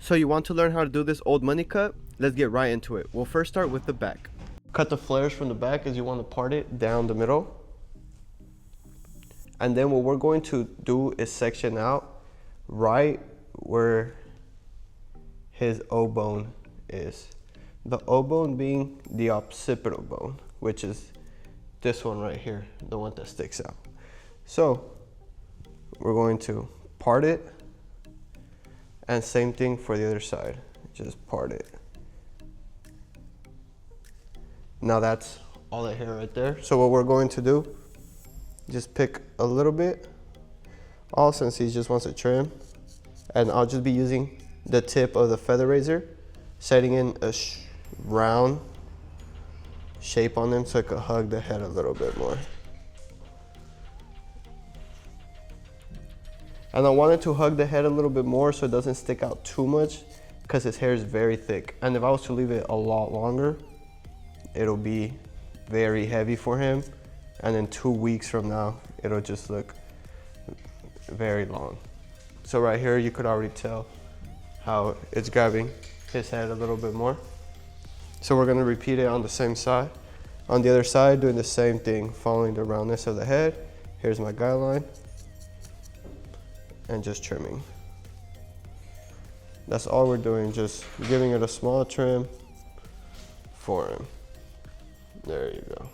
So you want to learn how to do this old money cut? Let's get right into it. We'll first start with the back. Cut the flares from the back as you want to part it down the middle. And then what we're going to do is section out right where his O bone is. The O bone being the occipital bone, which is this one right here, the one that sticks out. So we're going to part it, and same thing for the other side, just part it. Now that's all the hair right there. So what we're going to do, just pick a little bit, all since he just wants to trim, and I'll just be using the tip of the feather razor, setting in a round shape on them so it could hug the head a little bit more. And I wanted to hug the head a little bit more so it doesn't stick out too much because his hair is very thick. And if I was to leave it a lot longer, it'll be very heavy for him. And in 2 weeks from now, it'll just look very long. So right here, you could already tell how it's grabbing his head a little bit more. So we're gonna repeat it on the same side. On the other side, doing the same thing, following the roundness of the head. Here's my guideline. And just trimming. That's all we're doing, just giving it a small trim for him. There you go.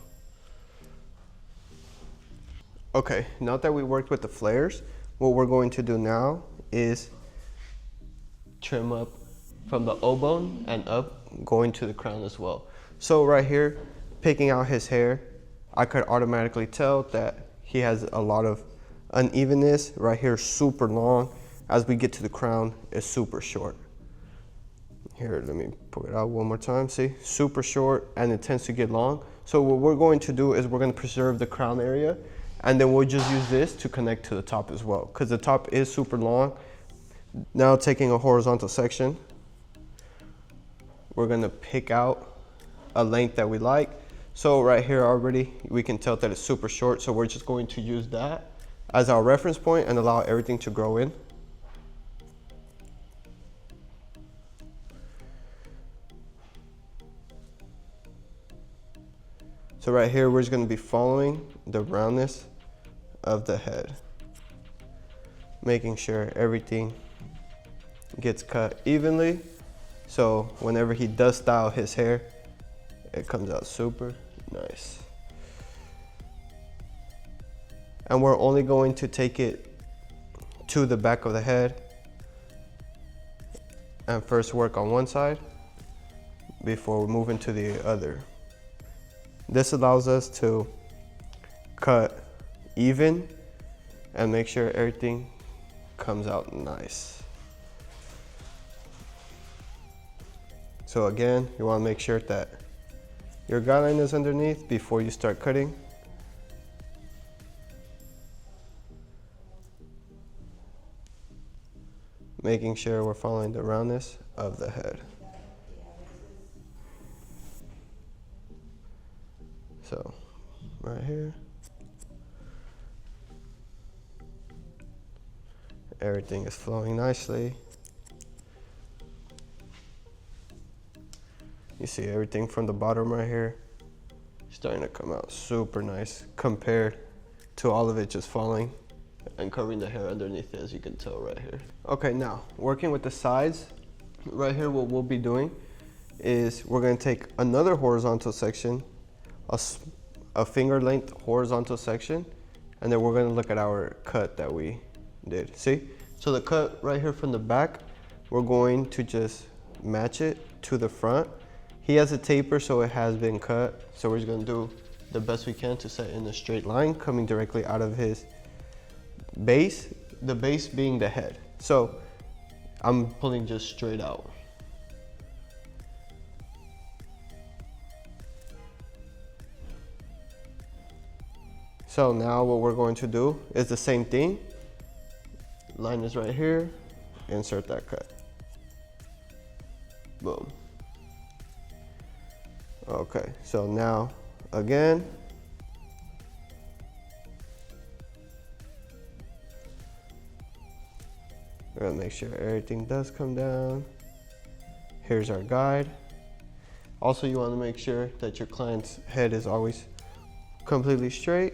Okay, now that we worked with the flares, what we're going to do now is trim up from the O bone and up, going to the crown as well. So right here, picking out his hair, I could automatically tell that he has a lot of unevenness. Right here, super long. As we get to the crown, it's super short. Here, let me pull it out one more time. See, super short, and it tends to get long. So what we're going to do is we're going to preserve the crown area, and then we'll just use this to connect to the top as well, because the top is super long. Now taking a horizontal section, we're going to pick out a length that we like. So right here already, we can tell that it's super short, so we're just going to use that as our reference point and allow everything to grow in. So right here, we're just going to be following the roundness of the head, making sure everything gets cut evenly. So whenever he does style his hair, it comes out super nice. And we're only going to take it to the back of the head and first work on one side before we move into the other. This allows us to cut even and make sure everything comes out nice. So again, you want to make sure that your guideline is underneath before you start cutting. Making sure we're following the roundness of the head. So, right here. Everything is flowing nicely. You see everything from the bottom right here starting to come out super nice compared to all of it just falling and covering the hair underneath it, as you can tell right here. Okay, now working with the sides, right here what we'll be doing is we're going to take another horizontal section, a finger length horizontal section, and then we're going to look at our cut that we did. See? So the cut right here from the back, we're going to just match it to the front. He has a taper, so it has been cut. So we're just going to do the best we can to set in a straight line coming directly out of his base, the base being the head. So I'm pulling just straight out. So now what we're going to do is the same thing. Line is right here, insert that cut. Boom. Okay, so now again, we're gonna make sure everything does come down. Here's our guide. Also, you want to make sure that your client's head is always completely straight,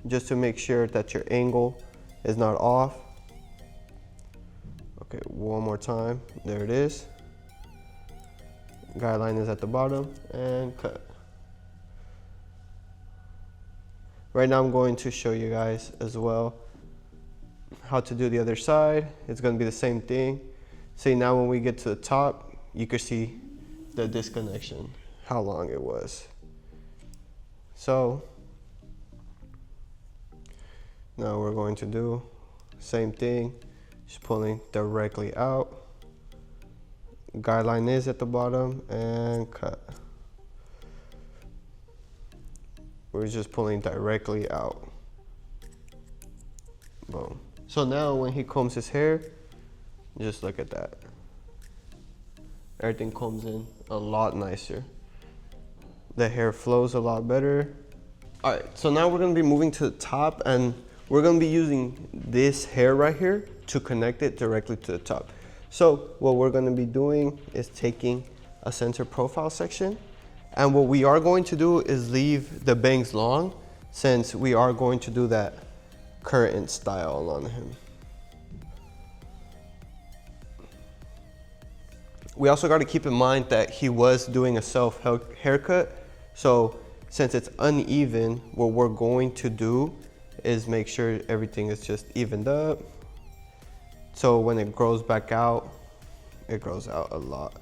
just to make sure that your angle is not off. Okay, one more time. There it is. Guideline is at the bottom, and cut. Right now I'm going to show you guys as well how to do the other side. It's going to be the same thing. See, now when we get to the top, you can see the disconnection, how long it was. So now we're going to do same thing, just pulling directly out. Guideline is at the bottom, and cut. We're just pulling directly out. Boom. So now when he combs his hair, just look at that. Everything combs in a lot nicer. The hair flows a lot better. All right, so now we're gonna be moving to the top, and we're gonna be using this hair right here to connect it directly to the top. So what we're gonna be doing is taking a center profile section, and what we are going to do is leave the bangs long, since we are going to do that curtain style on him. We also got to keep in mind that he was doing a self haircut, so since it's uneven, what we're going to do is make sure everything is just evened up. So when it grows back out, it grows out a lot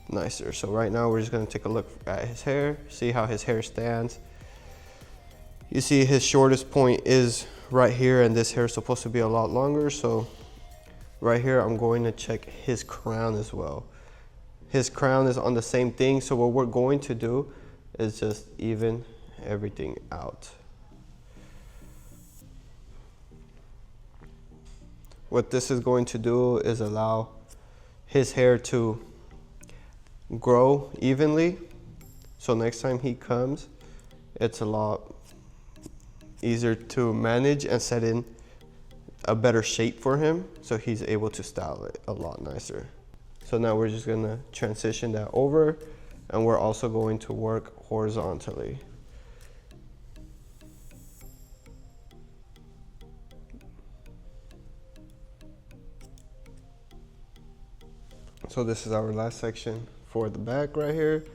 nicer. So right now we're just going to take a look at his hair, see how his hair stands. You see his shortest point is right here, and this hair is supposed to be a lot longer. So right here I'm going to check his crown as well. His crown is on the same thing, so what we're going to do is just even everything out. What this is going to do is allow his hair to grow evenly, so next time he comes, it's a lot easier to manage and set in a better shape for him, so he's able to style it a lot nicer. So now we're just gonna transition that over, and we're also going to work horizontally. So this is our last section for the back right here.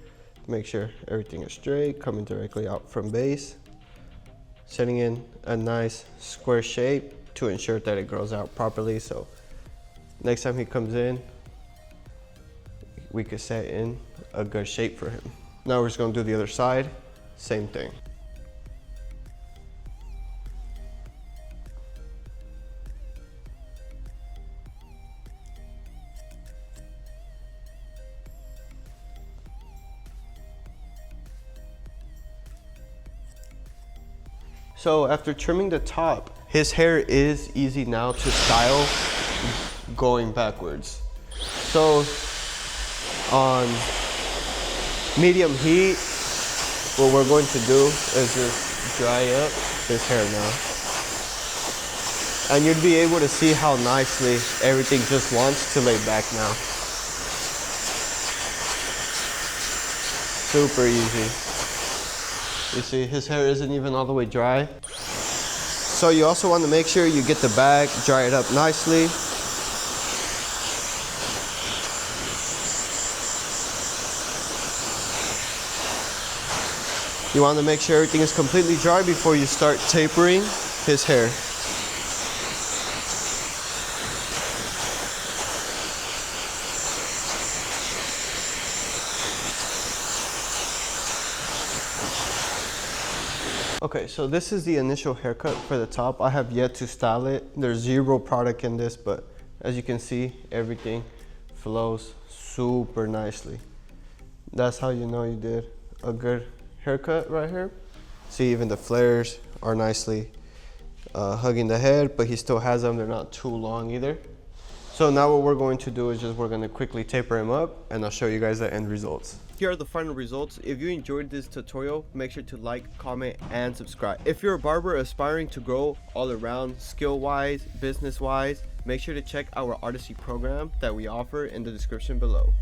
Make sure everything is straight, coming directly out from base, setting in a nice square shape to ensure that it grows out properly. So next time he comes in, we could set in a good shape for him. Now we're just gonna do the other side, same thing. So after trimming the top, his hair is easy now to style going backwards. So on medium heat, what we're going to do is just dry up his hair now. And you'd be able to see how nicely everything just wants to lay back now. Super easy. You see, his hair isn't even all the way dry. So you also want to make sure you get the bag, dry it up nicely. You want to make sure everything is completely dry before you start tapering his hair. Okay, so this is the initial haircut for the top. I have yet to style it. There's zero product in this, but as you can see, everything flows super nicely. That's how you know you did a good haircut right here. See, even the flares are nicely hugging the head, but he still has them. They're not too long either. So now what we're going to do is we're going to quickly taper him up, and I'll show you guys the end results. Here are the final results. If you enjoyed this tutorial, make sure to like, comment, and subscribe. If you're a barber aspiring to grow all around, skill-wise, business-wise, make sure to check our Odyssey program that we offer in the description below.